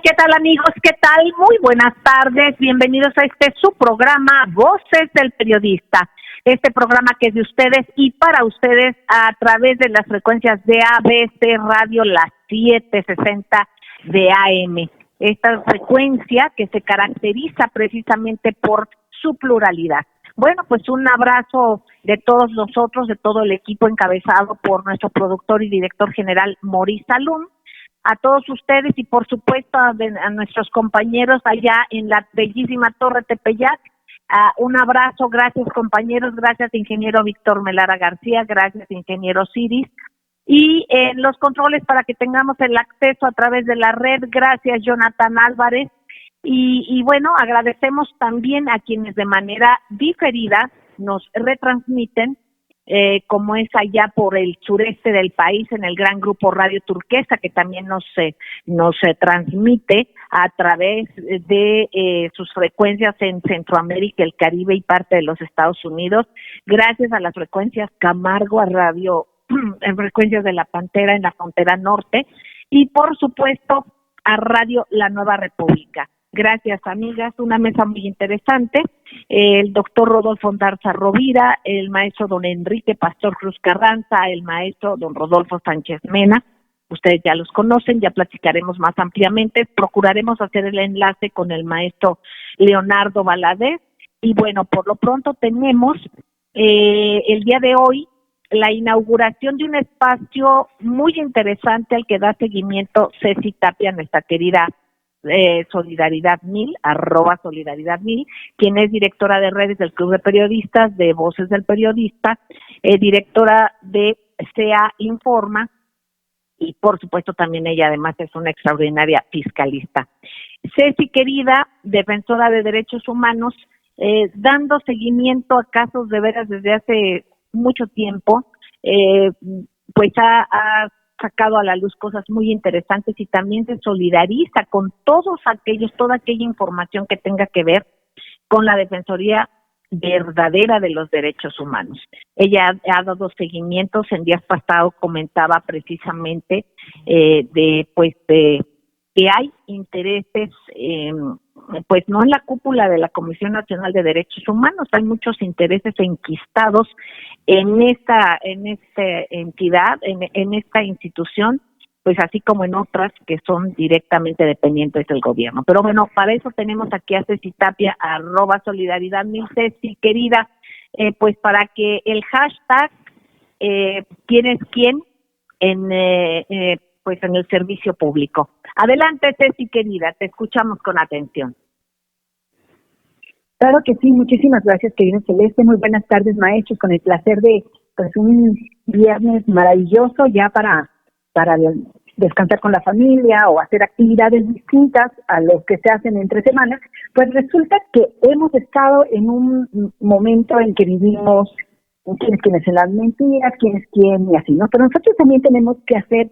¿Qué tal amigos? ¿Qué tal? Muy buenas tardes. Bienvenidos a su programa Voces del Periodista. Este programa que es de ustedes y para ustedes a través de las frecuencias de ABC Radio, las 760 de AM. Esta frecuencia que se caracteriza precisamente por su pluralidad. Bueno, pues un abrazo de todos nosotros, de todo el equipo encabezado por nuestro productor y director general Maurice Salum. A todos ustedes y por supuesto a nuestros compañeros allá en la bellísima Torre Tepeyac. Un abrazo, gracias compañeros, gracias ingeniero Víctor Melara García, gracias ingeniero Ciris. Y en los controles para que tengamos el acceso a través de la red, gracias Jonathan Álvarez. Y bueno, agradecemos también a quienes de manera diferida nos retransmiten, como es allá por el sureste del país, en el gran grupo Radio Turquesa, que también nos transmite a través de sus frecuencias en Centroamérica, el Caribe y parte de los Estados Unidos, gracias a las frecuencias Camargo, a Radio, en frecuencias de la Pantera en la frontera norte, y por supuesto a Radio La Nueva República. Gracias, amigas. Una mesa muy interesante. El doctor Rodolfo Ondarza Rovira, el maestro don Enrique Pastor Cruz Carranza, el maestro don Rodolfo Sánchez Mena. Ustedes ya los conocen, ya platicaremos más ampliamente. Procuraremos hacer el enlace con el maestro Leonardo Valadez. Y bueno, por lo pronto tenemos el día de hoy la inauguración de un espacio muy interesante al que da seguimiento Ceci Tapia, nuestra querida Solidaridad 1000, @Solidaridad 1000, quien es directora de redes del Club de Periodistas, de Voces del Periodista, directora de SEA Informa, y por supuesto también ella además es una extraordinaria fiscalista. Ceci, querida, defensora de derechos humanos, dando seguimiento a casos de veras desde hace mucho tiempo, pues ha sacado a la luz cosas muy interesantes y también se solidariza con toda aquella información que tenga que ver con la defensoría verdadera de los derechos humanos. Ella ha dado seguimientos, en días pasados comentaba precisamente de que hay intereses, pues no en la cúpula de la Comisión Nacional de Derechos Humanos, hay muchos intereses enquistados en esta entidad, en esta institución, pues así como en otras que son directamente dependientes del gobierno. Pero bueno, para eso tenemos aquí a Ceci Tapia, @Solidaridad 1000. Ceci, querida, pues para que el hashtag ¿quién es quién? Pues en el servicio público. Adelante, Ceci, querida, te escuchamos con atención. Claro que sí, muchísimas gracias, querida Celeste. Muy buenas tardes, maestros, con el placer de un viernes maravilloso ya para descansar con la familia o hacer actividades distintas a los que se hacen entre semanas. Pues resulta que hemos estado en un momento en que vivimos quién es en las mentiras, quién es quién y así, ¿no? Pero nosotros también tenemos que hacer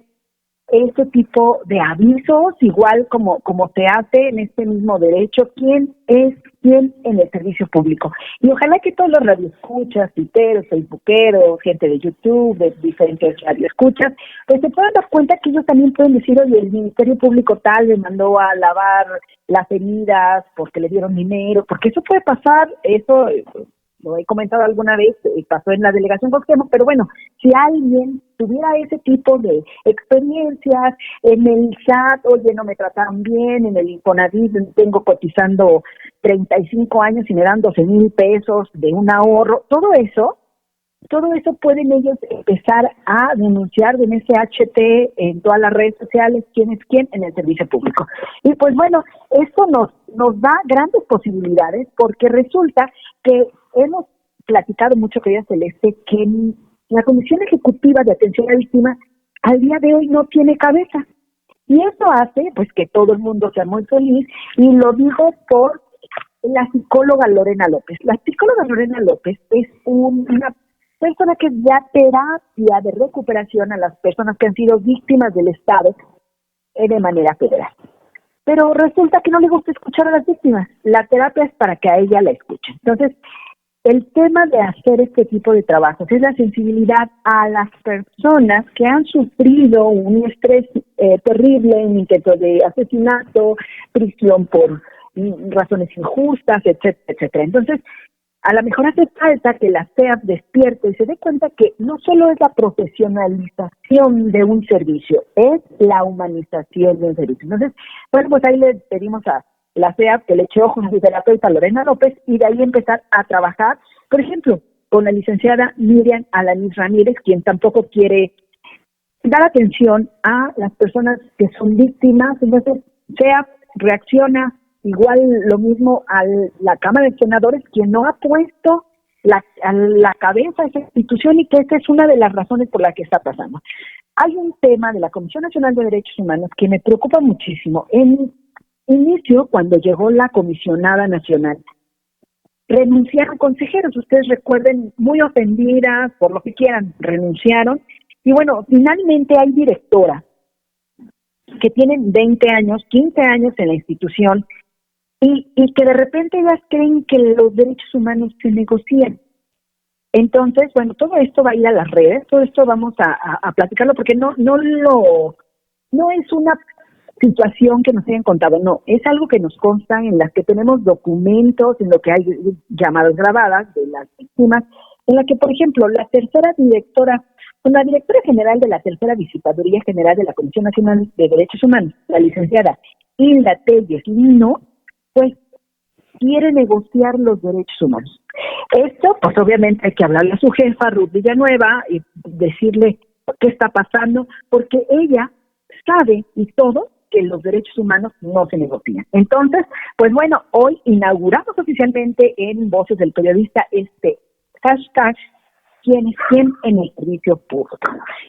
este tipo de avisos, igual como se hace en este mismo derecho, quién es quién en el servicio público. Y ojalá que todos los radioescuchas, tuiteros, facebookeros, gente de YouTube, de diferentes radioescuchas, pues se puedan dar cuenta que ellos también pueden decir, oye, el Ministerio Público tal le mandó a lavar las heridas porque le dieron dinero, porque eso puede pasar, eso lo he comentado alguna vez, pasó en la delegación Cuauhtémoc, pero bueno, si alguien tuviera ese tipo de experiencias en el SAT, oye, no me trataron bien, en el Infonavit tengo cotizando 35 años y me dan 12,000 pesos de un ahorro, todo eso pueden ellos empezar a denunciar en SHT, en todas las redes sociales, quién es quién en el servicio público. Y pues bueno, esto nos da grandes posibilidades porque resulta que hemos platicado mucho, querida Celeste, que la Comisión Ejecutiva de Atención a la Víctima al día de hoy no tiene cabeza. Y eso hace pues que todo el mundo sea muy feliz, y lo digo por la psicóloga Lorena López. La psicóloga Lorena López es una persona que da terapia de recuperación a las personas que han sido víctimas del Estado de manera federal. Pero resulta que no le gusta escuchar a las víctimas. La terapia es para que a ella la escuchen. Entonces, el tema de hacer este tipo de trabajos es la sensibilidad a las personas que han sufrido un estrés terrible, un intento de asesinato, prisión por razones injustas, etcétera, etcétera. Entonces, a lo mejor hace falta que la CEAF despierte y se dé cuenta que no solo es la profesionalización de un servicio, es la humanización de un servicio. Entonces, bueno, pues ahí le pedimos a la CEAF que le eche ojos a su terapeuta Lorena López y de ahí empezar a trabajar, por ejemplo, con la licenciada Miriam Alanis Ramírez, quien tampoco quiere dar atención a las personas que son víctimas. Entonces, CEAF reacciona igual lo mismo a la Cámara de Senadores, quien no ha puesto a la cabeza a esa institución y que esta es una de las razones por las que está pasando. Hay un tema de la Comisión Nacional de Derechos Humanos que me preocupa muchísimo. En inicio, cuando llegó la comisionada nacional, renunciaron consejeros, ustedes recuerden, muy ofendidas, por lo que quieran, renunciaron. Y bueno, finalmente hay directoras que tienen 20 años, 15 años en la institución y que de repente ellas creen que los derechos humanos se negocian. Entonces, bueno, todo esto va a ir a las redes, todo esto vamos a platicarlo porque no es una situación que nos hayan contado, no, es algo que nos consta, en las que tenemos documentos, en lo que hay llamadas grabadas de las víctimas, en la que, por ejemplo, la directora general de la tercera Visitaduría General de la Comisión Nacional de Derechos Humanos, la licenciada Hilda Telles Lino, pues quiere negociar los derechos humanos. Esto, pues obviamente hay que hablarle a su jefa, Ruth Villanueva, y decirle qué está pasando, porque ella sabe y todo que los derechos humanos no se negocian. Entonces, pues bueno, hoy inauguramos oficialmente en Voces del Periodista este hashtag ¿Quién es quién en el servicio público?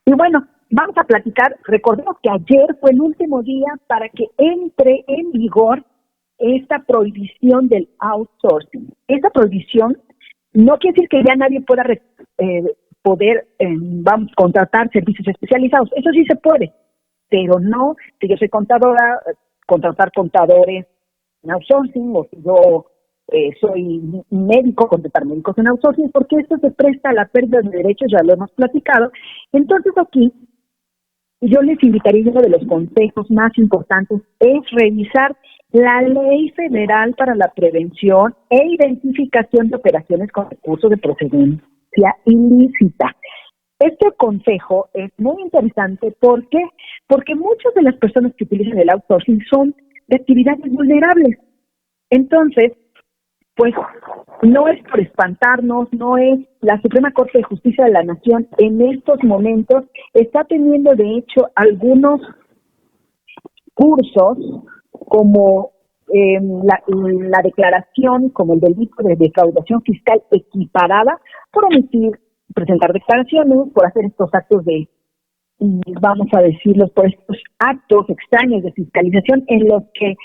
Y bueno, vamos a platicar. Recordemos que ayer fue el último día para que entre en vigor esta prohibición del outsourcing. Esta prohibición no quiere decir que ya nadie pueda contratar servicios especializados. Eso sí se puede, pero no, si yo soy contadora, contratar contadores en outsourcing, o si yo soy médico, contratar médicos en outsourcing, porque esto se presta a la pérdida de derechos, ya lo hemos platicado. Entonces aquí, yo les invitaría, uno de los consejos más importantes es revisar la Ley Federal para la Prevención e Identificación de Operaciones con Recursos de Procedencia Ilícita. Este consejo es muy interesante. ¿Por qué? Porque muchas de las personas que utilizan el outsourcing son de actividades vulnerables. Entonces, pues no es por espantarnos, no es la Suprema Corte de Justicia de la Nación en estos momentos está teniendo de hecho algunos cursos como la declaración, como el delito de defraudación fiscal equiparada por omitir presentar declaraciones, por hacer estos actos de, vamos a decirlos, por estos actos extraños de fiscalización en los que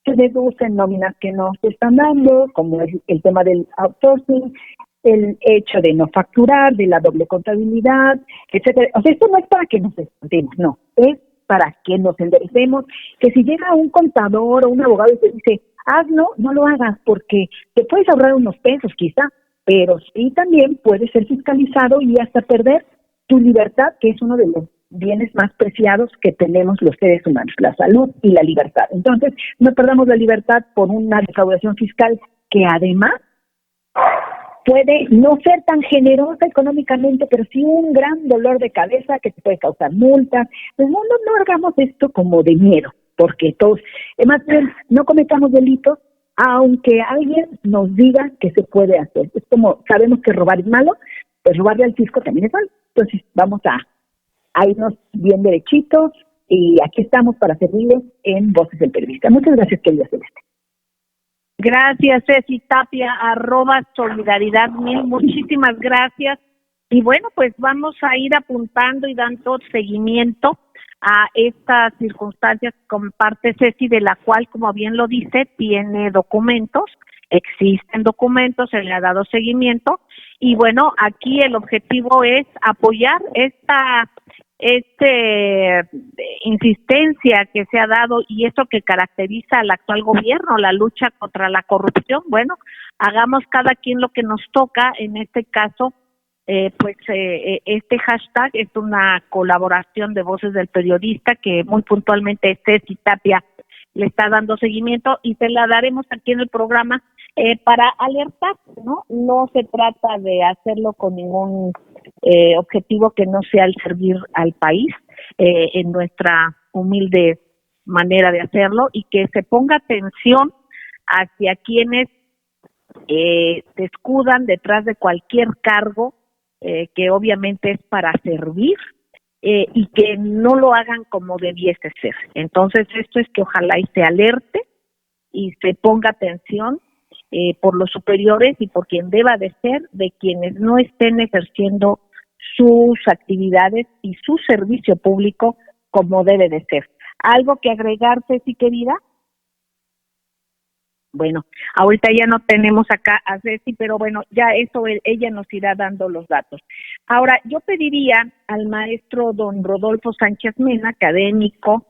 se deducen nóminas que no se están dando, como es el tema del outsourcing, el hecho de no facturar, de la doble contabilidad, etcétera. O sea, esto no es para que nos espantemos, no, es para que nos enderecemos, que si llega un contador o un abogado y te dice, hazlo, no lo hagas, porque te puedes ahorrar unos pesos quizá, pero sí también puedes ser fiscalizado y hasta perder tu libertad, que es uno de los bienes más preciados que tenemos los seres humanos, la salud y la libertad. Entonces, no perdamos la libertad por una defraudación fiscal que además puede no ser tan generosa económicamente, pero sí un gran dolor de cabeza que te puede causar multas. Pues no hagamos esto como de miedo, porque todos, más bien, no cometamos delitos, aunque alguien nos diga que se puede hacer. Es como, sabemos que robar es malo, pues robarle al fisco también es malo. Entonces, vamos a irnos bien derechitos, y aquí estamos para servirles en Voces del Periodista. Muchas gracias, querida Celeste. Gracias, Ceci Tapia, @solidaridad1000, muchísimas gracias. Y bueno, pues vamos a ir apuntando y dando seguimiento a estas circunstancias que comparte Ceci, de la cual, como bien lo dice, tiene documentos, existen documentos, se le ha dado seguimiento, y bueno, aquí el objetivo es apoyar insistencia que se ha dado y eso que caracteriza al actual gobierno, la lucha contra la corrupción, bueno, hagamos cada quien lo que nos toca. En este caso, este hashtag es una colaboración de Voces del Periodista que muy puntualmente Ceci Tapia le está dando seguimiento y se la daremos aquí en el programa para alertar, ¿no? No se trata de hacerlo con ningún objetivo que no sea el servir al país, en nuestra humilde manera de hacerlo, y que se ponga atención hacia quienes se escudan detrás de cualquier cargo que obviamente es para servir, y que no lo hagan como debiese ser. Entonces, esto es que ojalá y se alerte y se ponga atención por los superiores y por quien deba de ser, de quienes no estén ejerciendo sus actividades y su servicio público como debe de ser. ¿Algo que agregar, Ceci, querida? Bueno, ahorita ya no tenemos acá a Ceci, pero bueno, ya eso ella nos irá dando los datos. Ahora, yo pediría al maestro don Rodolfo Sánchez Mena, académico,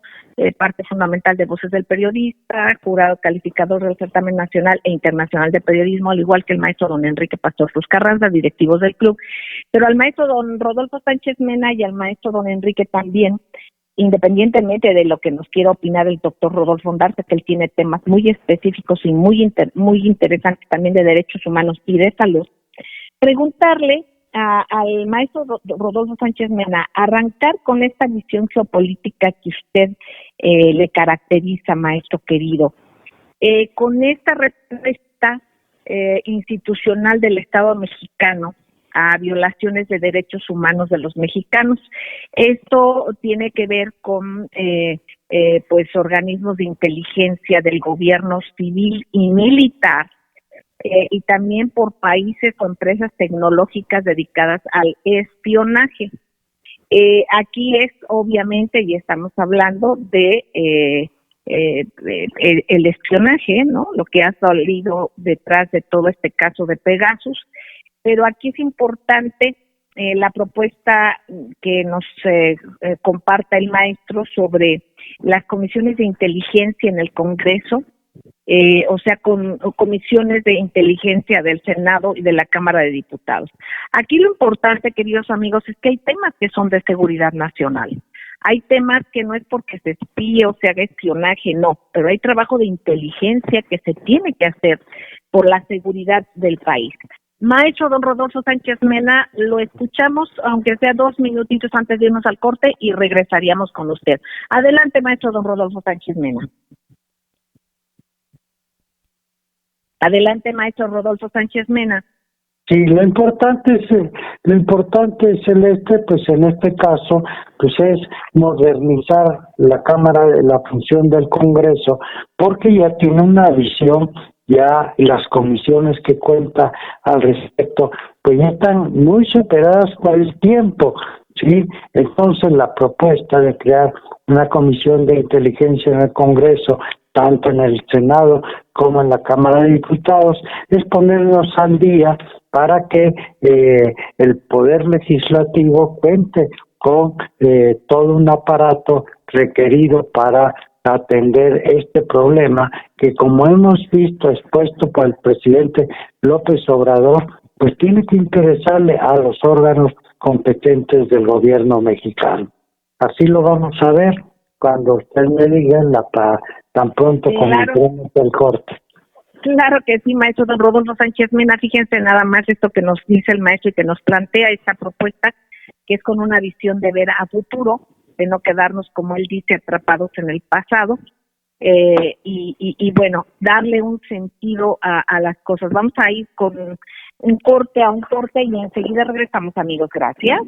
parte fundamental de Voces del Periodista, jurado calificador del certamen nacional e internacional de periodismo, al igual que el maestro don Enrique Pastor Cruz Carranza, directivos del club, pero al maestro don Rodolfo Sánchez Mena y al maestro don Enrique también, independientemente de lo que nos quiera opinar el doctor Rodolfo Ondarza, que él tiene temas muy específicos y muy interesantes también de derechos humanos y de salud, preguntarle al maestro Rodolfo Sánchez Mena, arrancar con esta visión geopolítica que usted le caracteriza, maestro querido, con esta respuesta institucional del Estado mexicano a violaciones de derechos humanos de los mexicanos. Esto tiene que ver con pues organismos de inteligencia del gobierno civil y militar, y también por países o empresas tecnológicas dedicadas al espionaje. Aquí es obviamente, y estamos hablando de el espionaje, ¿no? Lo que ha salido detrás de todo este caso de Pegasus. Pero aquí es importante la propuesta que nos comparta el maestro sobre las comisiones de inteligencia en el Congreso, o sea, con comisiones de inteligencia del Senado y de la Cámara de Diputados. Aquí lo importante, queridos amigos, es que hay temas que son de seguridad nacional. Hay temas que no es porque se espíe o se haga espionaje, no, pero hay trabajo de inteligencia que se tiene que hacer por la seguridad del país. Maestro don Rodolfo Sánchez Mena, lo escuchamos, aunque sea 2 minutitos antes de irnos al corte, y regresaríamos con usted. Adelante, maestro don Rodolfo Sánchez Mena. Adelante, maestro Rodolfo Sánchez Mena. Sí, lo importante, Celeste, pues en este caso, pues es modernizar la Cámara, la función del Congreso, porque ya tiene una visión. Ya las comisiones que cuenta al respecto, pues ya están muy superadas por el tiempo, ¿sí? Entonces la propuesta de crear una comisión de inteligencia en el Congreso, tanto en el Senado como en la Cámara de Diputados, es ponernos al día para que el Poder Legislativo cuente con todo un aparato requerido para atender este problema que, como hemos visto expuesto por el presidente López Obrador, pues tiene que interesarle a los órganos competentes del gobierno mexicano. Así lo vamos a ver cuando usted me diga tan pronto como entremos el corte. Claro que sí, maestro don Rodolfo Sánchez Mena. Fíjense nada más esto que nos dice el maestro y que nos plantea esta propuesta, que es con una visión de ver a futuro, de no quedarnos, como él dice, atrapados en el pasado, y bueno, darle un sentido a las cosas. Vamos a ir con un corte y enseguida regresamos, amigos. Gracias.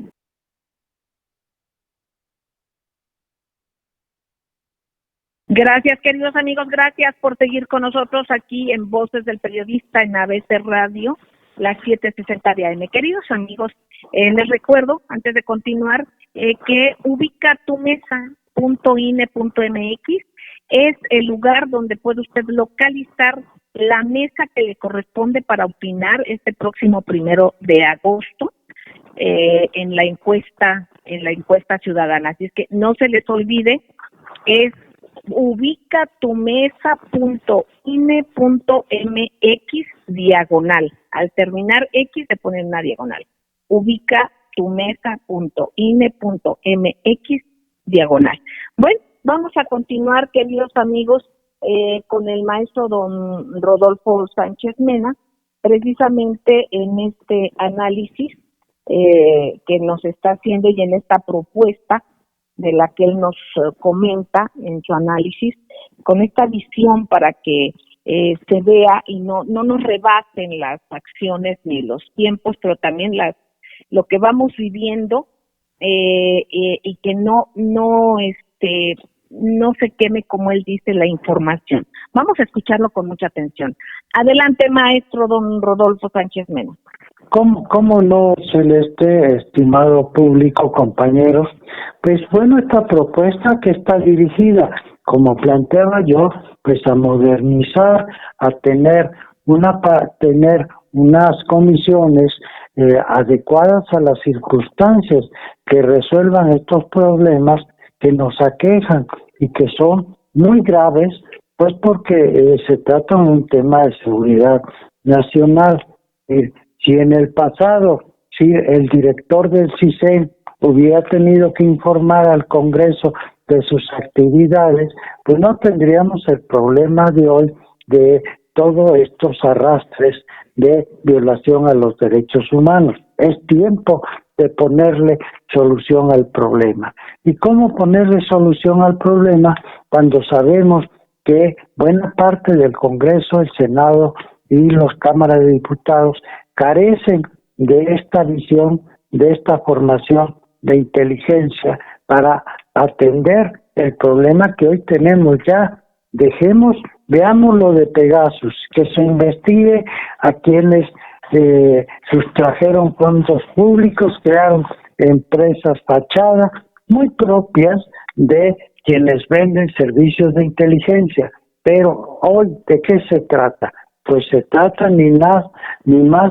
Gracias, queridos amigos, gracias por seguir con nosotros aquí en Voces del Periodista en ABC Radio, las 7:60 de AM. Queridos amigos, les recuerdo, antes de continuar, que ubicatumesa.ine.mx es el lugar donde puede usted localizar la mesa que le corresponde para opinar este próximo 1 de agosto. en la encuesta ciudadana. Así es que no se les olvide, es ubicatumesa.ine.mx/. Al terminar X se pone una diagonal. ubicatumesa.ine.mx/. Bueno, vamos a continuar, queridos amigos, con el maestro don Rodolfo Sánchez Mena, precisamente en este análisis que nos está haciendo y en esta propuesta de la que él nos comenta en su análisis, con esta visión para que se vea y no nos rebasen las acciones ni los tiempos, pero también lo que vamos viviendo y que no se queme, como él dice, la información. Vamos a escucharlo con mucha atención. Adelante, maestro don Rodolfo Sánchez Mena. ¿Cómo no, Celeste, estimado público, compañeros? Pues bueno, esta propuesta que está dirigida, como planteaba yo, pues a modernizar, a tener unas comisiones adecuadas a las circunstancias que resuelvan estos problemas que nos aquejan y que son muy graves, pues porque se trata de un tema de seguridad nacional. Si en el pasado, el director del CISEN hubiera tenido que informar al Congreso de sus actividades, pues no tendríamos el problema de hoy de todos estos arrastres de violación a los derechos humanos. Es tiempo de ponerle solución al problema. ¿Y cómo ponerle solución al problema cuando sabemos que buena parte del Congreso, el Senado y las cámaras de diputados carecen de esta visión, de esta formación de inteligencia para atender el problema que hoy tenemos ya? Veamos lo de Pegasus, que se investigue a quienes sustrajeron fondos públicos, crearon empresas fachadas muy propias de quienes venden servicios de inteligencia. Pero hoy, ¿de qué se trata? Pues se trata ni más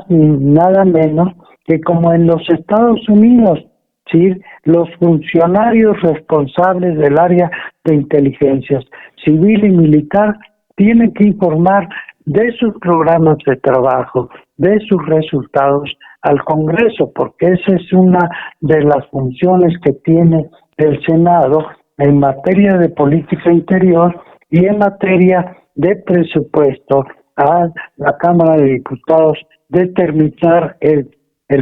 ni nada menos que como en los Estados Unidos, ¿sí? Los funcionarios responsables del área de inteligencia civil y militar tienen que informar de sus programas de trabajo, de sus resultados al Congreso, porque esa es una de las funciones que tiene el Senado en materia de política interior y en materia de presupuesto a la Cámara de Diputados determinar el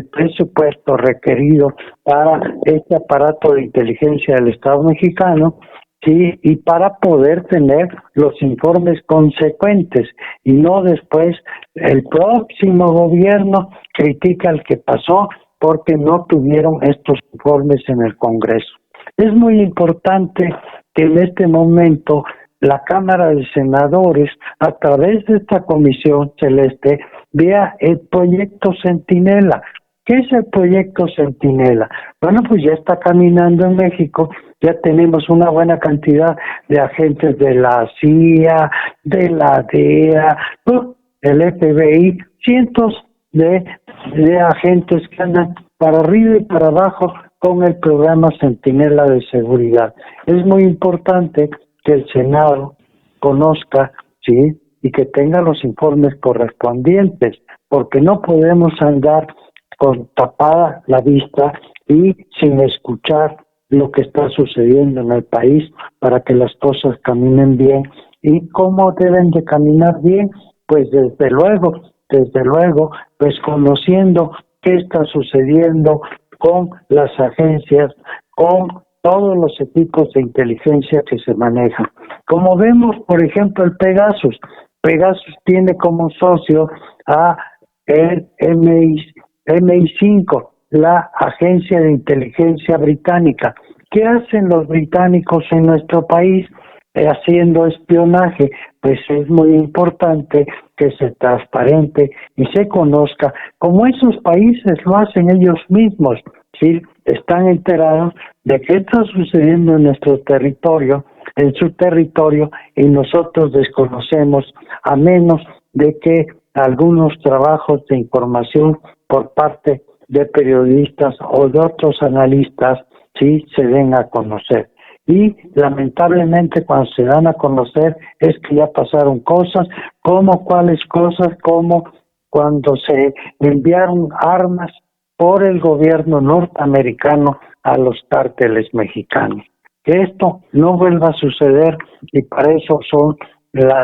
presupuesto requerido para este aparato de inteligencia del Estado mexicano, sí, y para poder tener los informes consecuentes y no después el próximo gobierno critica al que pasó porque no tuvieron estos informes en el Congreso. Es muy importante que en este momento la Cámara de Senadores, a través de esta comisión celeste, vea el proyecto Centinela. ¿Qué es el proyecto Centinela? Bueno, pues ya está caminando en México, ya tenemos una buena cantidad de agentes de la CIA, de la DEA, el FBI, cientos de agentes que andan para arriba y para abajo con el programa Centinela de seguridad. Es muy importante que el Senado conozca, ¿sí?, y que tenga los informes correspondientes, porque no podemos andar con tapada la vista y sin escuchar lo que está sucediendo en el país para que las cosas caminen bien. ¿Y cómo deben de caminar bien? Pues desde luego, pues conociendo qué está sucediendo con las agencias, con todos los equipos de inteligencia que se manejan. Como vemos, por ejemplo, el Pegasus. Pegasus tiene como socio a el MI5, la agencia de inteligencia británica. ¿Qué hacen los británicos en nuestro país haciendo espionaje? Pues es muy importante que se transparente y se conozca, como esos países lo hacen ellos mismos, ¿sí? Están enterados de qué está sucediendo en nuestro territorio, en su territorio, y nosotros desconocemos, a menos de que algunos trabajos de información por parte de periodistas o de otros analistas sí se den a conocer. Y lamentablemente cuando se dan a conocer es que ya pasaron cosas, como cuáles cosas, como cuando se enviaron armas por el gobierno norteamericano a los cárteles mexicanos. Que esto no vuelva a suceder y para eso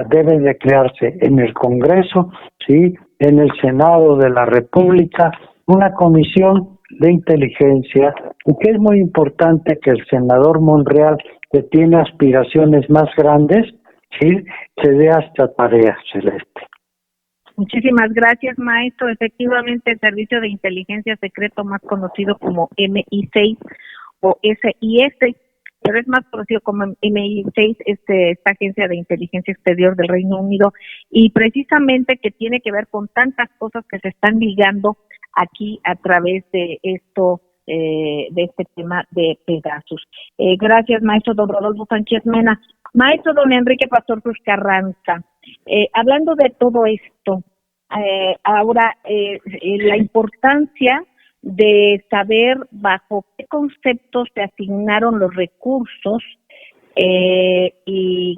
debe de crearse en el Congreso, sí, en el Senado de la República, una comisión de inteligencia, y que es muy importante que el senador Monreal, que tiene aspiraciones más grandes, sí, se dé a esta tarea, Celeste. Muchísimas gracias, maestro. Efectivamente, el Servicio de Inteligencia Secreto, más conocido como MI6 o SIS, pero es más conocido como MI6, esta agencia de inteligencia exterior del Reino Unido, y precisamente que tiene que ver con tantas cosas que se están ligando aquí a través de de este tema de Pegasus. Gracias, maestro don Rodolfo Sánchez Mena. Maestro don Enrique Pastor Cruz Carranza, hablando de todo esto, ahora la importancia de saber bajo qué conceptos se asignaron los recursos y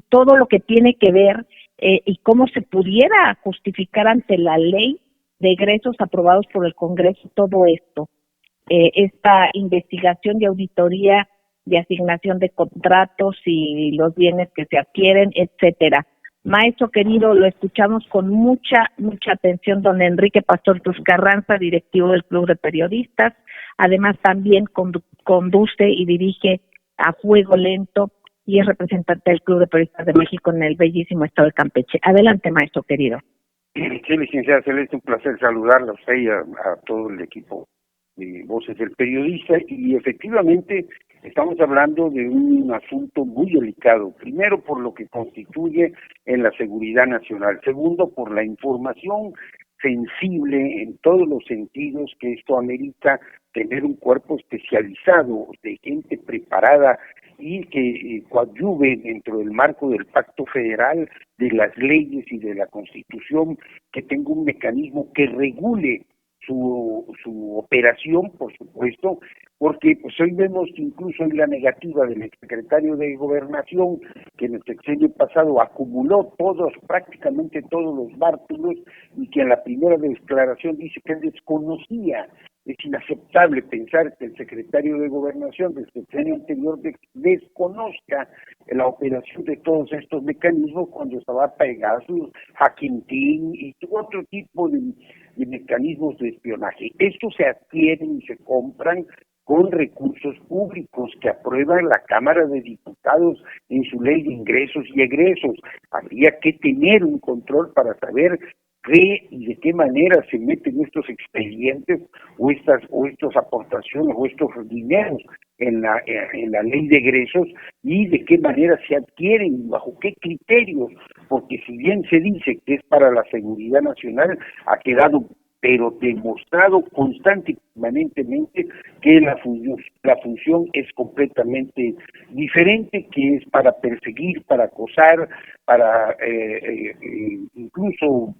todo lo que tiene que ver y cómo se pudiera justificar ante la ley de egresos aprobados por el Congreso todo esto. Esta investigación y auditoría de asignación de contratos y los bienes que se adquieren, etcétera. Maestro querido, lo escuchamos con mucha atención, don Enrique Pastor Cruz Carranza, directivo del Club de Periodistas. Además, también conduce y dirige a Fuego Lento y es representante del Club de Periodistas de México en el bellísimo estado de Campeche. Adelante, maestro querido. Sí, licenciada Celeste, un placer saludarla a usted y a todo el equipo de Voces del Periodista, y efectivamente estamos hablando de un asunto muy delicado, primero por lo que constituye en la seguridad nacional, segundo por la información sensible en todos los sentidos que esto amerita tener un cuerpo especializado de gente preparada y que coadyuve dentro del marco del Pacto Federal, de las leyes y de la Constitución, que tenga un mecanismo que regule su operación, por supuesto, porque pues hoy vemos que incluso en la negativa del exsecretario de Gobernación, que en el sexenio pasado acumuló prácticamente todos los bártulos, y que en la primera declaración dice que él desconocía. Es inaceptable pensar que el secretario de Gobernación del sexenio anterior desconozca la operación de todos estos mecanismos cuando estaba Pegasus, Hacking Team y otro tipo de mecanismos de espionaje. Estos se adquieren y se compran con recursos públicos que aprueba la Cámara de Diputados en su ley de ingresos y egresos. Habría que tener un control para saber qué y de qué manera se meten estos expedientes o estas aportaciones o estos dineros en la ley de egresos, y de qué manera se adquieren, bajo qué criterios, porque si bien se dice que es para la seguridad nacional, ha quedado pero demostrado constante y permanentemente que la función es completamente diferente, que es para perseguir, para acosar, para incluso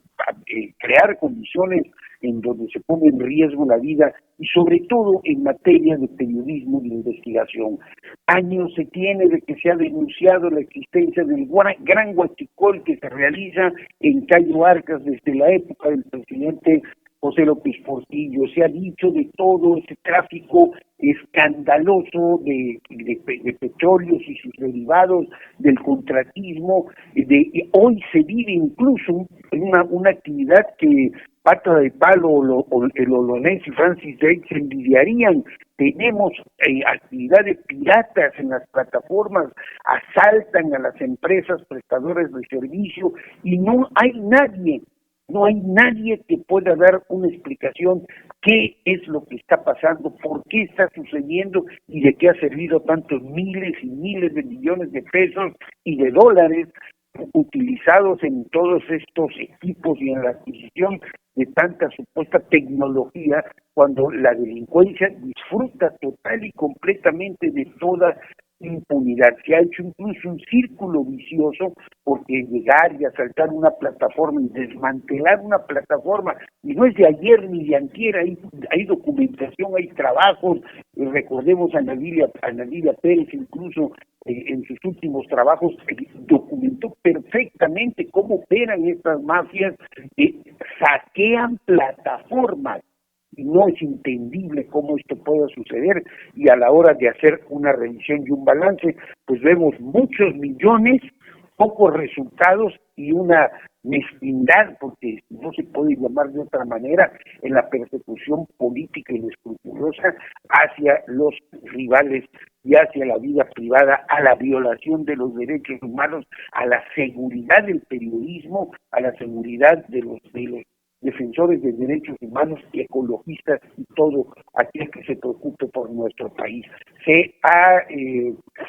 crear condiciones en donde se pone en riesgo la vida, y sobre todo en materia de periodismo de investigación. Años se tiene de que se ha denunciado la existencia del gran huachicol que se realiza en Cayo Arcas desde la época del presidente José López Portillo. Se ha dicho de todo ese tráfico escandaloso de petróleos y sus derivados, del contratismo. Hoy se vive incluso una actividad que Pata de Palo o el Olonés y Francis Drake se envidiarían. Tenemos actividades piratas en las plataformas, asaltan a las empresas prestadoras de servicio, y no hay nadie que pueda dar una explicación qué es lo que está pasando, por qué está sucediendo y de qué ha servido tantos miles y miles de millones de pesos y de dólares utilizados en todos estos equipos y en la adquisición de tanta supuesta tecnología, cuando la delincuencia disfruta total y completamente de toda impunidad. Se ha hecho incluso un círculo vicioso, porque llegar y asaltar una plataforma y desmantelar una plataforma, y no es de ayer ni de antier, hay documentación, hay trabajos, recordemos a Nadia Pérez, incluso en sus últimos trabajos documentó perfectamente cómo operan estas mafias, saquean plataformas. No es entendible cómo esto pueda suceder, y a la hora de hacer una revisión y un balance, pues vemos muchos millones, pocos resultados y una mezquindad, porque no se puede llamar de otra manera, en la persecución política inescrupulosa hacia los rivales y hacia la vida privada, a la violación de los derechos humanos, a la seguridad del periodismo, a la seguridad de los defensores de derechos humanos y ecologistas y todo aquel que se preocupe por nuestro país. Se ha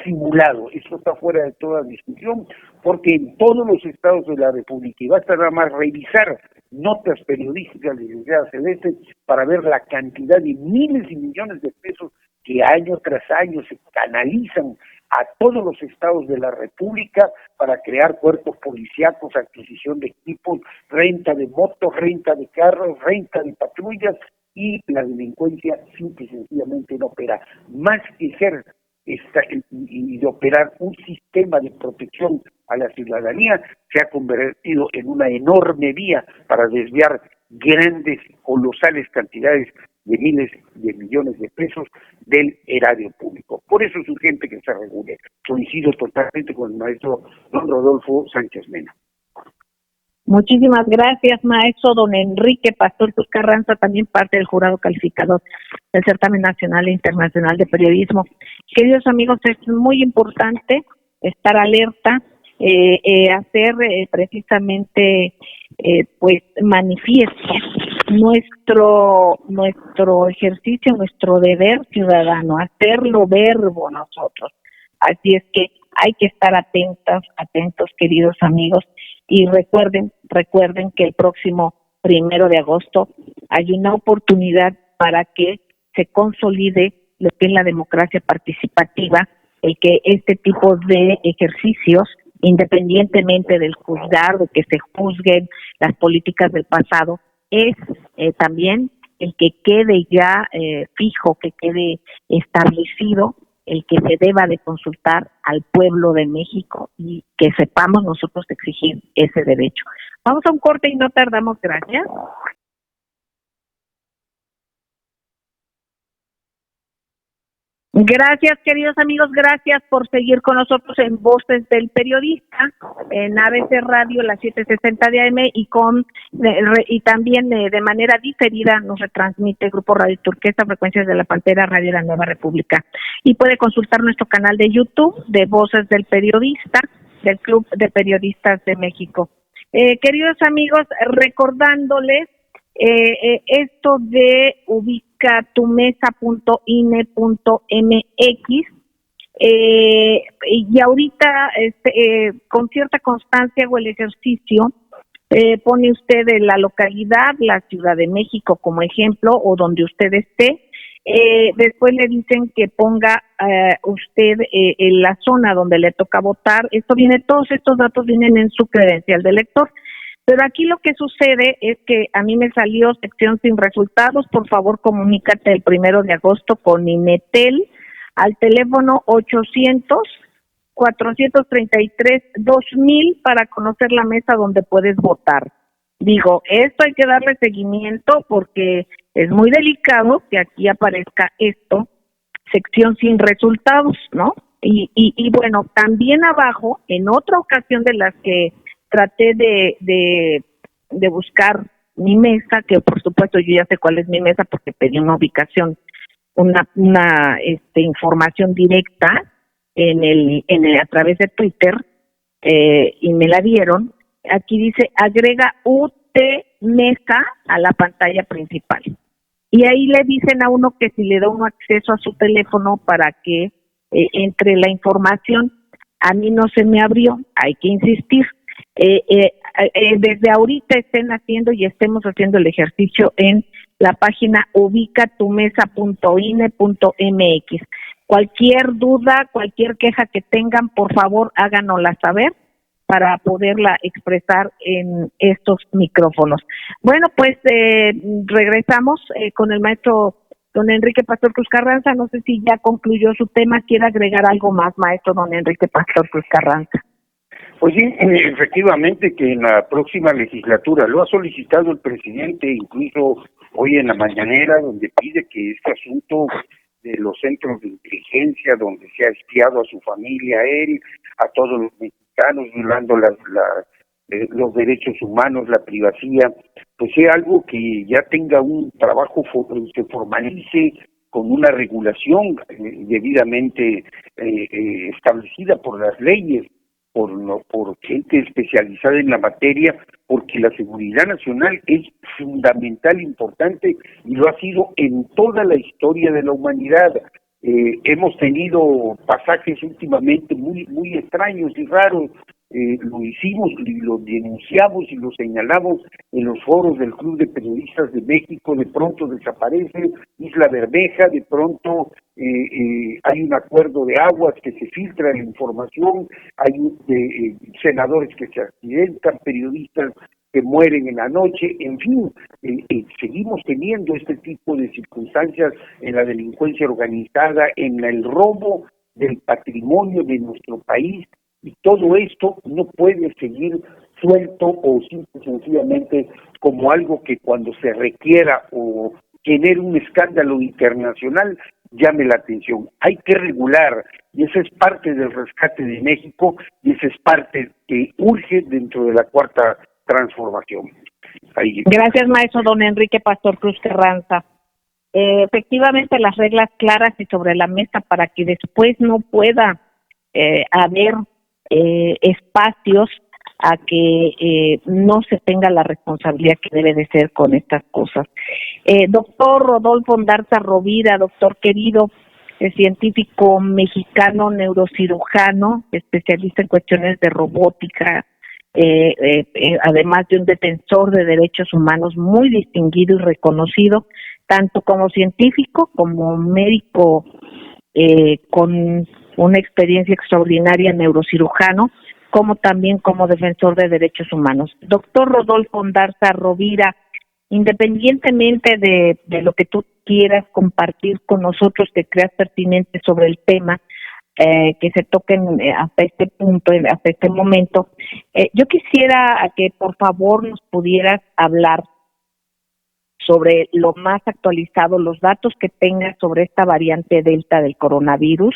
simulado, esto está fuera de toda discusión, porque en todos los estados de la República, y basta nada más revisar notas periodísticas de licenciada Celeste para ver la cantidad de miles y millones de pesos que año tras año se canalizan a todos los estados de la República para crear cuerpos policíacos, adquisición de equipos, renta de motos, renta de carros, renta de patrullas, y la delincuencia simple y sencillamente no opera. Más que ser y de operar un sistema de protección a la ciudadanía, se ha convertido en una enorme vía para desviar grandes, colosales cantidades de miles de millones de pesos del erario público. Por eso es urgente que se regule. Coincido totalmente con el maestro don Rodolfo Sánchez Mena. Muchísimas gracias, maestro don Enrique Pastor Cruz Carranza, también parte del jurado calificador del Certamen Nacional e Internacional de Periodismo. Queridos amigos, es muy importante estar alerta, hacer precisamente pues manifiesto nuestro ejercicio, nuestro deber ciudadano, hacerlo verbo nosotros. Así es que hay que estar atentos, queridos amigos, y recuerden que el próximo 1 de agosto hay una oportunidad para que se consolide lo que es la democracia participativa, el que este tipo de ejercicios, independientemente del juzgar, de que se juzguen las políticas del pasado, es también el que quede ya fijo, que quede establecido, el que se deba de consultar al pueblo de México y que sepamos nosotros exigir ese derecho. Vamos a un corte y no tardamos, gracias. Gracias, queridos amigos, gracias por seguir con nosotros en Voces del Periodista, en ABC Radio, las 7:60 de AM, y también de manera diferida nos retransmite Grupo Radio Turquesa, Frecuencias de la Pantera, Radio La Nueva República. Y puede consultar nuestro canal de YouTube de Voces del Periodista, del Club de Periodistas de México. Queridos amigos, recordándoles esto de ubicatumesa.ine.mx, y ahorita con cierta constancia hago el ejercicio, pone usted la localidad, la Ciudad de México como ejemplo, o donde usted esté, después le dicen que ponga usted en la zona donde le toca votar. Todos estos datos vienen en su credencial de elector. Pero aquí lo que sucede es que a mí me salió sección sin resultados. Por favor, comunícate el 1 de agosto con Inetel al teléfono 800-433-2000 para conocer la mesa donde puedes votar. Digo, esto hay que darle seguimiento porque es muy delicado que aquí aparezca esto, sección sin resultados, ¿no? Y bueno, también abajo, en otra ocasión de las que traté de buscar mi mesa, que por supuesto yo ya sé cuál es mi mesa porque pedí una ubicación, una información directa a través de Twitter, y me la dieron. Aquí dice agrega UT Mesa a la pantalla principal, y ahí le dicen a uno que si le da uno acceso a su teléfono para que entre la información. A mí no se me abrió, hay que insistir. Desde ahorita estemos haciendo el ejercicio en la página ubicatumesa.ine.mx. Cualquier duda, cualquier queja que tengan, por favor, háganosla saber para poderla expresar en estos micrófonos. Bueno, pues regresamos con el maestro don Enrique Pastor Cruz Carranza. No sé si ya concluyó su tema, quiere agregar algo más, maestro don Enrique Pastor Cruz Carranza. Pues sí, efectivamente que en la próxima legislatura lo ha solicitado el presidente, incluso hoy en la mañanera, donde pide que este asunto de los centros de inteligencia, donde se ha espiado a su familia, a él, a todos los mexicanos, violando los derechos humanos, la privacidad, pues sea algo que ya tenga un trabajo que formalice con una regulación debidamente establecida por las leyes, por gente especializada en la materia, porque la seguridad nacional es fundamental, importante, y lo ha sido en toda la historia de la humanidad. Hemos tenido pasajes últimamente muy extraños y raros. Lo hicimos y lo denunciamos y lo señalamos en los foros del Club de Periodistas de México. De pronto desaparece Isla Bermeja, de pronto hay un acuerdo de aguas que se filtra la información, hay senadores que se accidentan, periodistas que mueren en la noche, en fin, seguimos teniendo este tipo de circunstancias en la delincuencia organizada, en el robo del patrimonio de nuestro país, y todo esto no puede seguir suelto o simple y sencillamente como algo que cuando se requiera o genere un escándalo internacional llame la atención. Hay que regular, y esa es parte del rescate de México, y esa es parte que urge dentro de la cuarta transformación. Ahí. Gracias, maestro don Enrique Pastor Cruz Carranza. Efectivamente, las reglas claras y sobre la mesa para que después no pueda haber espacios a que no se tenga la responsabilidad que debe de ser con estas cosas. Doctor Rodolfo Ondarza Rovira, doctor querido, científico mexicano, neurocirujano, especialista en cuestiones de robótica, además de un defensor de derechos humanos muy distinguido y reconocido, tanto como científico como médico con una experiencia extraordinaria neurocirujano, como también como defensor de derechos humanos. Doctor Rodolfo Ondarza Rovira, independientemente de lo que tú quieras compartir con nosotros, que creas pertinente sobre el tema, que se toquen hasta este punto, hasta este momento, yo quisiera que por favor nos pudieras hablar sobre lo más actualizado, los datos que tengas sobre esta variante Delta del coronavirus,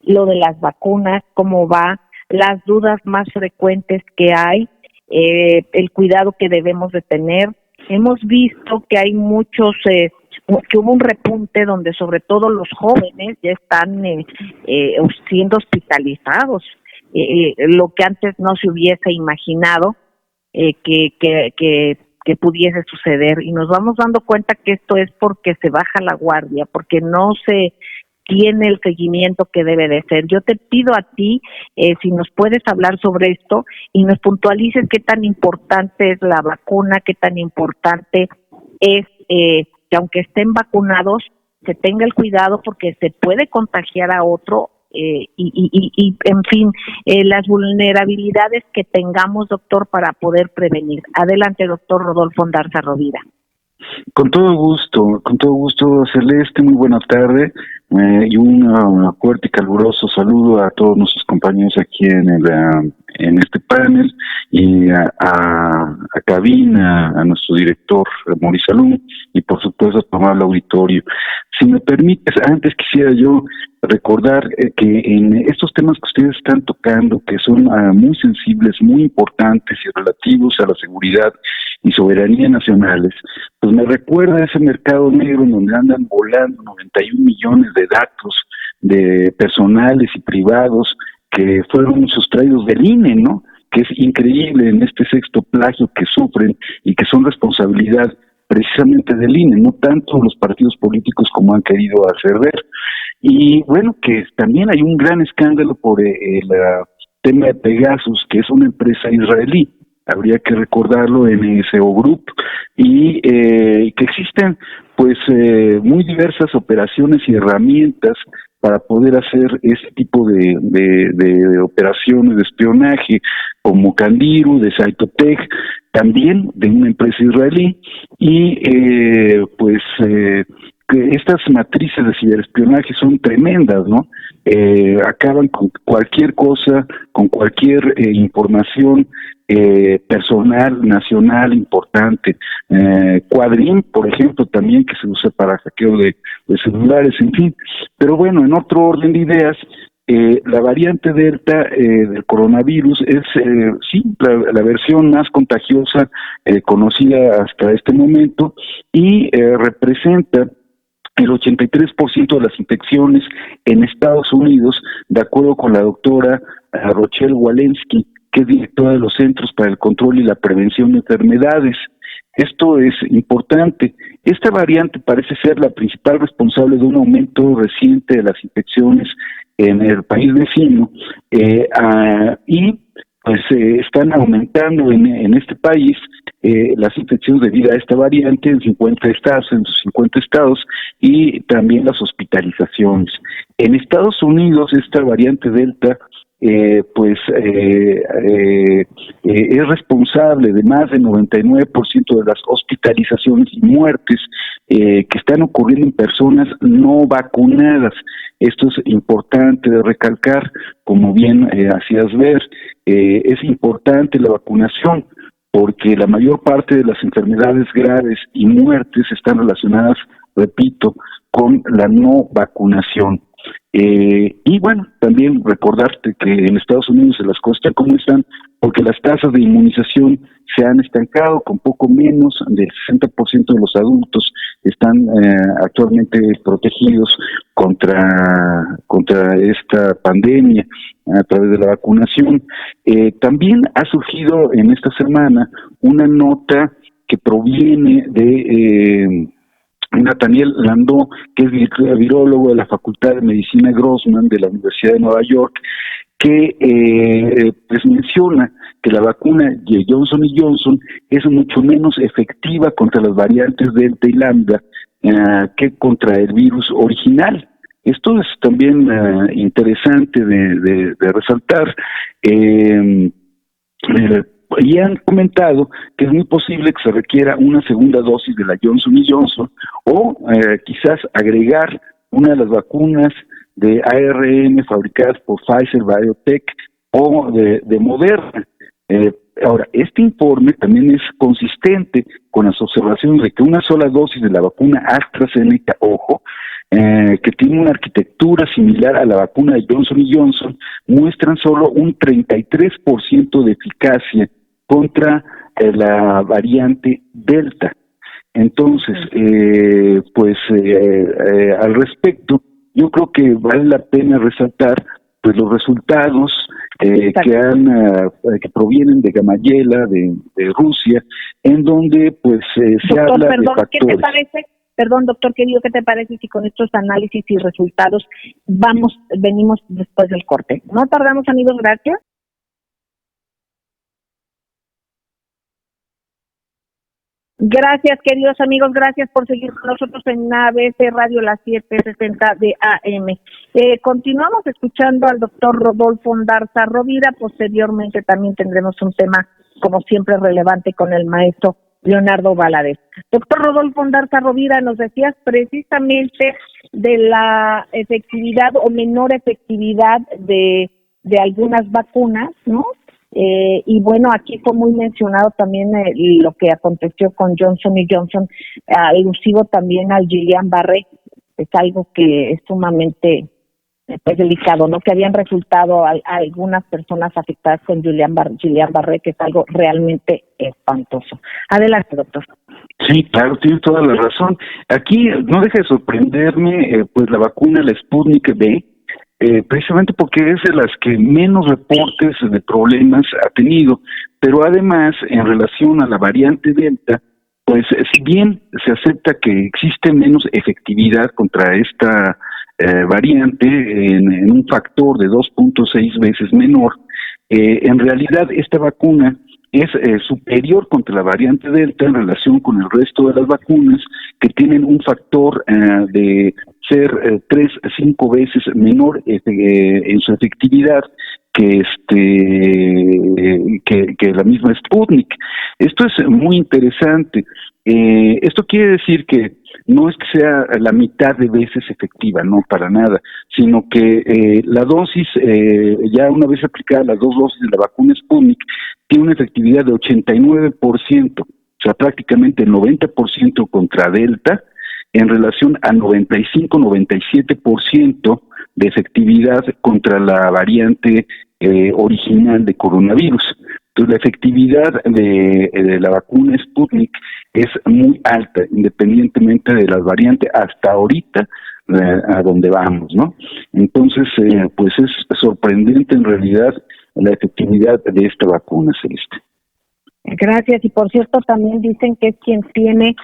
lo de las vacunas, cómo va, las dudas más frecuentes que hay, el cuidado que debemos de tener. Hemos visto que hay muchos, que hubo un repunte donde sobre todo los jóvenes ya están siendo hospitalizados, lo que antes no se hubiese imaginado que pudiese suceder, y nos vamos dando cuenta que esto es porque se baja la guardia, porque no se tiene el seguimiento que debe de ser. Yo te pido a ti, si nos puedes hablar sobre esto y nos puntualices qué tan importante es la vacuna, qué tan importante es que aunque estén vacunados, se tenga el cuidado porque se puede contagiar a otro, y en fin, las vulnerabilidades que tengamos, doctor, para poder prevenir. Adelante, doctor Rodolfo Ondarza Rovira. Con todo gusto, Celeste, muy buena tarde, y un fuerte y caluroso saludo a todos nuestros compañeros aquí en este panel, y a cabina, a nuestro director Mauricio Salum, y por supuesto a tu amable auditorio. Si me permites, antes quisiera yo recordar que en estos temas que ustedes están tocando, que son muy sensibles, muy importantes y relativos a la seguridad y soberanía nacionales, pues me recuerda ese mercado negro en donde andan volando 91 millones de datos de personales y privados que fueron sustraídos del INE, ¿no? Que es increíble en este sexto plagio que sufren y que son responsabilidad precisamente del INE, no tanto los partidos políticos como han querido hacer ver. Y bueno, que también hay un gran escándalo por el tema de Pegasus, que es una empresa israelí, habría que recordarlo, NSO Group, y que existen pues muy diversas operaciones y herramientas para poder hacer ese tipo de operaciones de espionaje, como Candiru, de Cytotech, también de una empresa israelí, y que estas matrices de ciberespionaje son tremendas, ¿no? Acaban con cualquier cosa, con cualquier información personal, nacional, importante. Quadrim, por ejemplo, también, que se usa para hackeo de celulares, en fin. Pero bueno, en otro orden de ideas, la variante Delta del coronavirus es, sí, la versión más contagiosa conocida hasta este momento, y representa el 83% de las infecciones en Estados Unidos, de acuerdo con la doctora Rochelle Walensky, que es directora de los Centros para el Control y la Prevención de Enfermedades. Esto es importante. Esta variante parece ser la principal responsable de un aumento reciente de las infecciones en el país vecino, y pues están aumentando en este país las infecciones debido a esta variante en 50 estados, y también las hospitalizaciones. En Estados Unidos, esta variante Delta es responsable de más del 99% de las hospitalizaciones y muertes que están ocurriendo en personas no vacunadas. Esto es importante de recalcar, como bien hacías ver. Es importante la vacunación, porque la mayor parte de las enfermedades graves y muertes están relacionadas, repito, con la no vacunación. Y bueno, también recordarte que en Estados Unidos las cosas están como están, porque las tasas de inmunización se han estancado, con poco menos del 60% de los adultos están actualmente protegidos contra esta pandemia a través de la vacunación. También ha surgido en esta semana una nota que proviene de Nathaniel Landau, que es virólogo de la Facultad de Medicina Grossman de la Universidad de Nueva York, que pues menciona que la vacuna de Johnson & Johnson es mucho menos efectiva contra las variantes Delta y Lambda que contra el virus original. Esto es también interesante de resaltar. Y han comentado que es muy posible que se requiera una segunda dosis de la Johnson & Johnson, o quizás agregar una de las vacunas de ARN fabricadas por Pfizer BioNTech o de Moderna. Ahora, este informe también es consistente con las observaciones de que una sola dosis de la vacuna AstraZeneca, que tiene una arquitectura similar a la vacuna de Johnson & Johnson, muestran solo un 33% de eficacia contra la variante Delta. Entonces, al respecto, yo creo que vale la pena resaltar pues los resultados que provienen de Gamayela, de Rusia, en donde pues se habla de factores. ¿Qué te parece? Perdón, doctor querido, ¿qué te parece si con estos análisis y resultados venimos después del corte? No tardamos, amigos, gracias. Gracias, queridos amigos, gracias por seguir con nosotros en ABC Radio, las 7:60 de AM. Continuamos escuchando al doctor Rodolfo Ondarza Rovira. Posteriormente también tendremos un tema, como siempre, relevante con el maestro Leonardo Valadez. Doctor Rodolfo Ondarza Rovira, nos decías precisamente de la efectividad o menor efectividad de algunas vacunas, ¿no? Y bueno, aquí fue muy mencionado también lo que aconteció con Johnson & Johnson, alusivo también al Guillain-Barré. Es algo que es sumamente delicado, ¿no? Que habían resultado algunas personas afectadas con Guillain-Barré, que es algo realmente espantoso. Adelante, doctor. Sí, claro, tiene toda la razón. Aquí no deja de sorprenderme pues la vacuna, la Sputnik V, precisamente porque es de las que menos reportes de problemas ha tenido, pero además en relación a la variante Delta, pues si bien se acepta que existe menos efectividad contra esta variante en un factor de 2.6 veces menor, en realidad esta vacuna es superior contra la variante Delta en relación con el resto de las vacunas, que tienen un factor de ser 3 a 5 veces menor en su efectividad que la misma Sputnik. Esto es muy interesante. Esto quiere decir que no es que sea la mitad de veces efectiva, no, para nada, sino que la dosis, ya una vez aplicada las 2 dosis de la vacuna Sputnik, tiene una efectividad de 89%, o sea, prácticamente el 90% contra Delta, en relación a 95-97% de efectividad contra la variante original de coronavirus. Entonces, la efectividad de la vacuna Sputnik es muy alta, independientemente de las variantes, hasta ahorita a donde vamos, ¿no? Entonces, pues es sorprendente en realidad la efectividad de esta vacuna, Celeste. Gracias. Y por cierto, también dicen que es quien tiene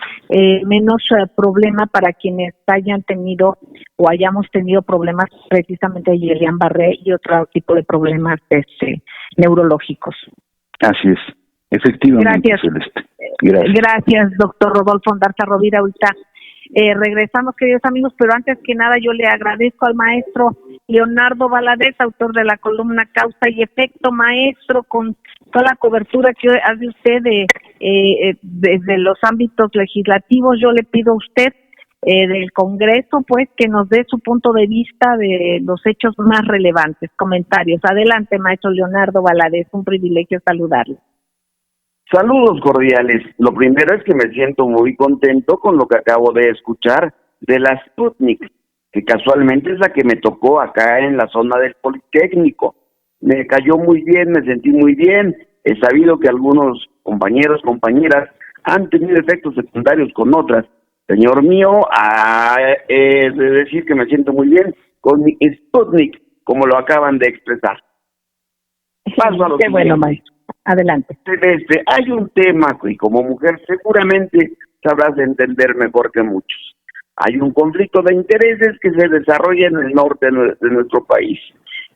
menos problema para quienes hayan tenido o hayamos tenido problemas precisamente de Guillain-Barré y otro tipo de problemas neurológicos. Así es, efectivamente. Gracias. Celeste. Gracias. Gracias, doctor Rodolfo Ondarza Rovira. Ahorita regresamos, queridos amigos, pero antes que nada yo le agradezco al maestro Leonardo Valadez, autor de la columna Causa y Efecto. Maestro, con toda la cobertura que hace usted desde los ámbitos legislativos, yo le pido a usted del Congreso, pues, que nos dé su punto de vista de los hechos más relevantes. Comentarios. Adelante, maestro Leonardo Valadez, un privilegio saludarle. Saludos cordiales. Lo primero es que me siento muy contento con lo que acabo de escuchar de la Sputnik, que casualmente es la que me tocó acá en la zona del Politécnico. Me cayó muy bien, me sentí muy bien. He sabido que algunos compañeros, compañeras han tenido efectos secundarios con otras. Señor mío, de decir que me siento muy bien con mi Sputnik, como lo acaban de expresar. Paso a lo Qué bueno, maestro. Adelante. Celeste, hay un tema y como mujer seguramente sabrás entender mejor que muchos. Hay un conflicto de intereses que se desarrolla en el norte de nuestro país.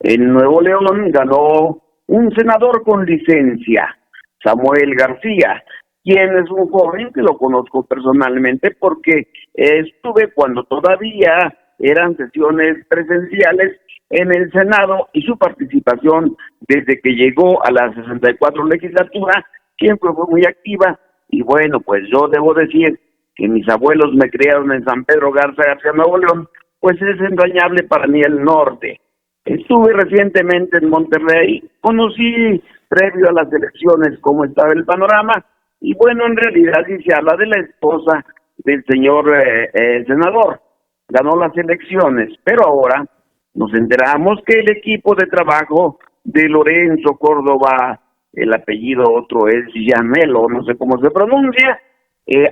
En Nuevo León ganó un senador con licencia, Samuel García, quien es un joven que lo conozco personalmente porque estuve cuando todavía eran sesiones presenciales en el Senado y su participación desde que llegó a la 64 legislatura siempre fue muy activa. Y bueno, pues yo debo decir que mis abuelos me criaron en San Pedro Garza, Nuevo León, pues es entrañable para mí el norte. Estuve recientemente en Monterrey, conocí previo a las elecciones cómo estaba el panorama, y bueno, en realidad sí se habla de la esposa del señor senador. Ganó las elecciones, pero ahora nos enteramos que el equipo de trabajo de Lorenzo Córdoba, el apellido otro es Llamelo, no sé cómo se pronuncia,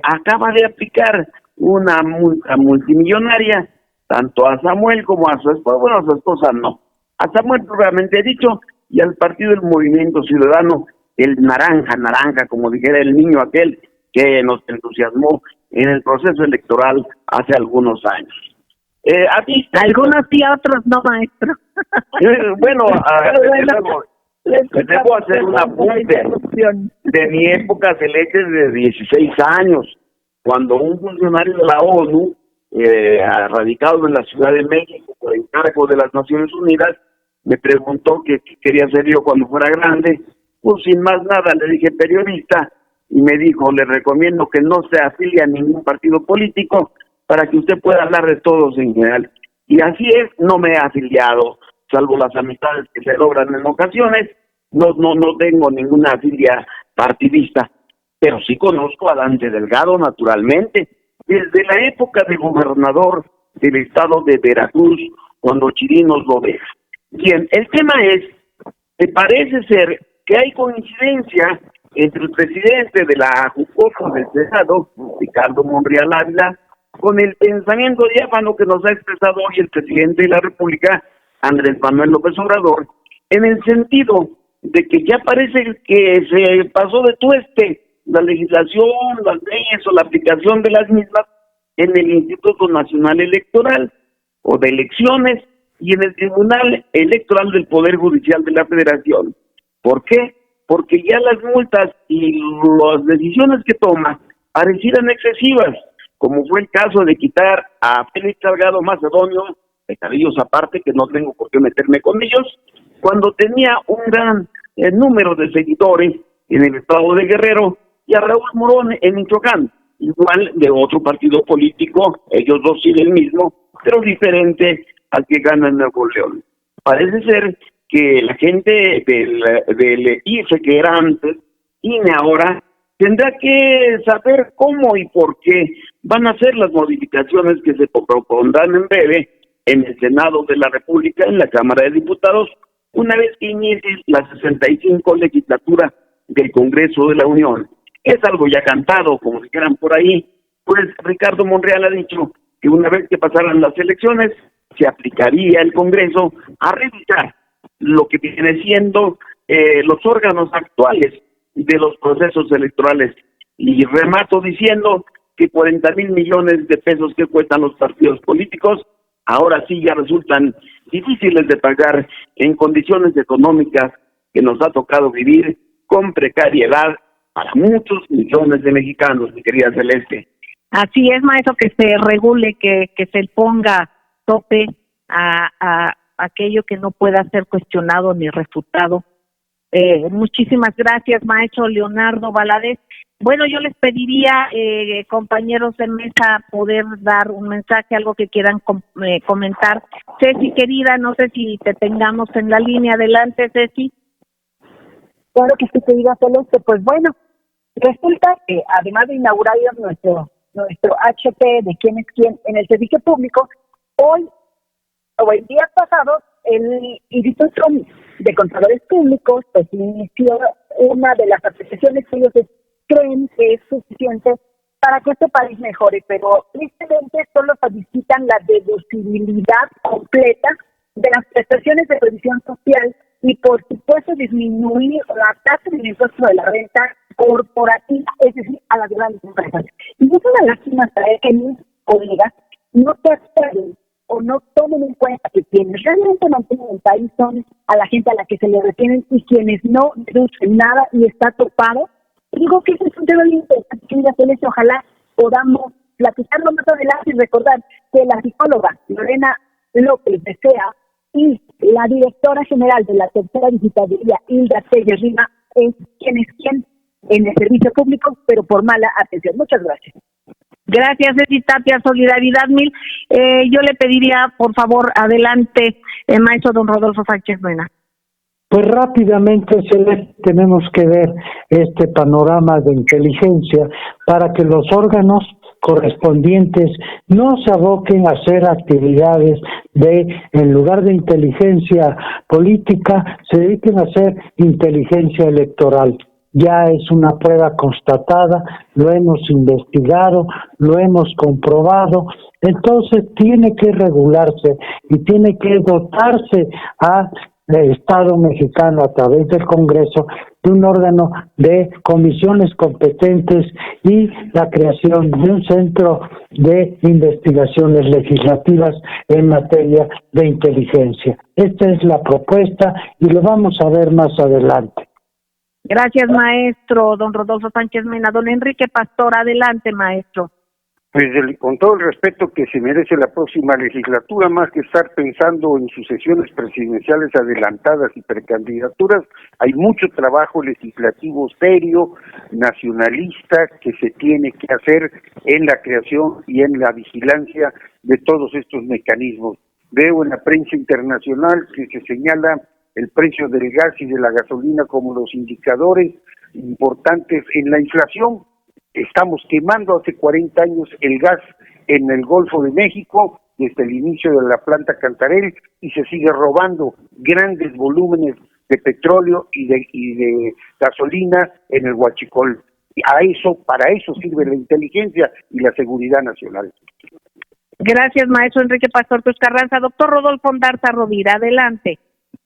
acaba de aplicar una multa multimillonaria tanto a Samuel como a su esposa, bueno, a su esposa no, a Samuel propiamente dicho, y al partido del Movimiento Ciudadano, el naranja, como dijera el niño aquel que nos entusiasmó en el proceso electoral hace algunos años. Algunos sí, otros no, maestro. Bueno, debo hacer un apunte de mi época celeste de 16 años, cuando un funcionario de la ONU, radicado en la Ciudad de México por encargo de las Naciones Unidas, me preguntó qué quería hacer yo cuando fuera grande. Pues sin más nada le dije periodista, y me dijo, le recomiendo que no se afilie a ningún partido político para que usted pueda hablar de todos en general. Y así es, no me he afiliado, salvo las amistades que se logran en ocasiones, no tengo ninguna afilia partidista, pero sí conozco a Dante Delgado, naturalmente, desde la época de gobernador del estado de Veracruz, cuando Chirinos lo deja. Bien, el tema es que parece ser que hay coincidencia entre el presidente de la Jucopo del Senado, Ricardo Monreal Ávila, con el pensamiento diáfano que nos ha expresado hoy el presidente de la República, Andrés Manuel López Obrador, en el sentido de que ya parece que se pasó de tueste la legislación, las leyes o la aplicación de las mismas en el Instituto Nacional Electoral o de Elecciones y en el Tribunal Electoral del Poder Judicial de la Federación. ¿Por qué? Porque ya las multas y las decisiones que toma parecieran excesivas, como fue el caso de quitar a Félix Salgado Macedonio, pecadillos aparte, que no tengo por qué meterme con ellos, cuando tenía un gran número de seguidores en el estado de Guerrero, y a Raúl Morón en Michoacán, igual de otro partido político, ellos dos sí del mismo, pero diferente al que gana en Nuevo León. Parece ser que la gente del IFE, que era antes, INE ahora, tendrá que saber cómo y por qué van a ser las modificaciones que se propondrán en breve en el Senado de la República, en la Cámara de Diputados, una vez que inicie la 65 legislatura del Congreso de la Unión. Es algo ya cantado, como dijeran por ahí, pues Ricardo Monreal ha dicho que una vez que pasaran las elecciones, se aplicaría el Congreso a revisar lo que viene siendo los órganos actuales de los procesos electorales. Y remato diciendo que 40,000 millones de pesos que cuestan los partidos políticos, ahora sí ya resultan difíciles de pagar en condiciones económicas que nos ha tocado vivir con precariedad para muchos millones de mexicanos, mi querida Celeste. Así es, maestro, que se regule, que se ponga tope a aquello que no pueda ser cuestionado ni refutado. Muchísimas gracias, maestro Leonardo Valadez. Bueno, yo les pediría, compañeros de mesa, poder dar un mensaje, algo que quieran comentar. Ceci, querida, no sé si te tengamos en la línea. Adelante, Ceci. Claro que sí, querida Celeste. Pues bueno, resulta que además de inaugurar nuestro HP de quién es quién en el servicio público, hoy o el día pasado el Instituto de Contadores Públicos pues inició una de las apreciaciones que ellos creen que es suficiente para que este país mejore, pero tristemente solo solicitan la deducibilidad completa de las prestaciones de previsión social y por supuesto disminuir la tasa del impuesto de la renta corporativa, es decir, a las grandes empresas. Y es una lástima saber que mis colegas no se acuerden o no tomen en cuenta que quienes realmente mantienen el país son a la gente a la que se le retienen y quienes no deducen nada y está topado. Digo que ese es un tema muy importante, querida Celeste, ojalá podamos platicarlo más adelante y recordar que la psicóloga Lorena López de CEA y la directora general de la tercera digitalería, Hilda Telles Rima, es quien es quien en el servicio público, pero por mala atención. Muchas gracias. Gracias, Ceci Tapia, solidaridad mil. Yo le pediría, por favor, adelante, maestro don Rodolfo Sánchez Mena. Pues rápidamente, Celeste, tenemos que ver este panorama de inteligencia para que los órganos correspondientes no se aboquen a hacer actividades en lugar de inteligencia política, se dediquen a hacer inteligencia electoral. Ya es una prueba constatada, lo hemos investigado, lo hemos comprobado, entonces tiene que regularse y tiene que dotarse al Estado mexicano a través del Congreso de un órgano de comisiones competentes y la creación de un centro de investigaciones legislativas en materia de inteligencia. Esta es la propuesta y lo vamos a ver más adelante. Gracias, maestro don Rodolfo Sánchez Mena. Don Enrique Pastor, adelante, maestro. Pues con todo el respeto que se merece la próxima legislatura, más que estar pensando en sucesiones presidenciales adelantadas y precandidaturas, hay mucho trabajo legislativo serio, nacionalista, que se tiene que hacer en la creación y en la vigilancia de todos estos mecanismos. Veo en la prensa internacional que se señala el precio del gas y de la gasolina como los indicadores importantes en la inflación. Estamos quemando hace 40 años el gas en el Golfo de México, desde el inicio de la planta Cantarell, y se sigue robando grandes volúmenes de petróleo y de gasolina en el Huachicol. Para eso sirve la inteligencia y la seguridad nacional. Gracias, maestro Enrique Pastor Cruz Carranza. Doctor Rodolfo Ondarza Rovira, adelante.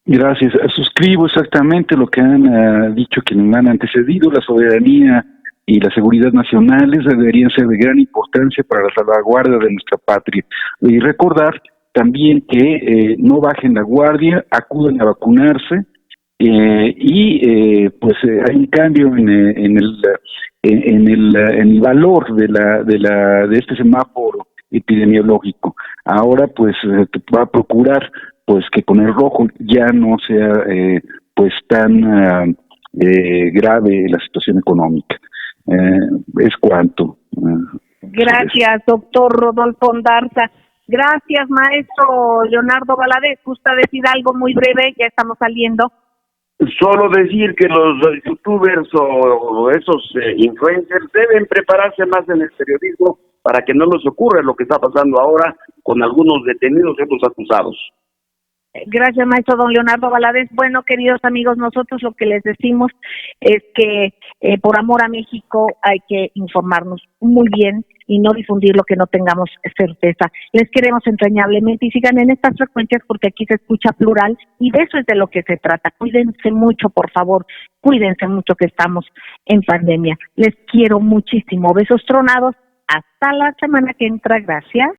Gracias. Suscribo exactamente lo que han dicho quienes me han antecedido. La soberanía y la seguridad nacionales deberían ser de gran importancia para la salvaguardia de nuestra patria. Y recordar también que no bajen la guardia, acudan a vacunarse, pues hay un cambio en en el valor de este semáforo epidemiológico. Ahora pues va a procurar pues que con el rojo ya no sea pues tan grave la situación económica. Es cuanto. Gracias, doctor Rodolfo Ondarza. Gracias, maestro Leonardo Valadez. ¿Gusta decir algo muy breve? Ya estamos saliendo. Solo decir que los youtubers o esos influencers deben prepararse más en el periodismo para que no les ocurra lo que está pasando ahora con algunos detenidos y otros acusados. Gracias, maestro don Leonardo Valadez. Bueno, queridos amigos, nosotros lo que les decimos es que por amor a México hay que informarnos muy bien y no difundir lo que no tengamos certeza. Les queremos entrañablemente y sigan en estas frecuencias porque aquí se escucha plural y de eso es de lo que se trata. Cuídense mucho, por favor, cuídense mucho que estamos en pandemia. Les quiero muchísimo. Besos tronados. Hasta la semana que entra. Gracias.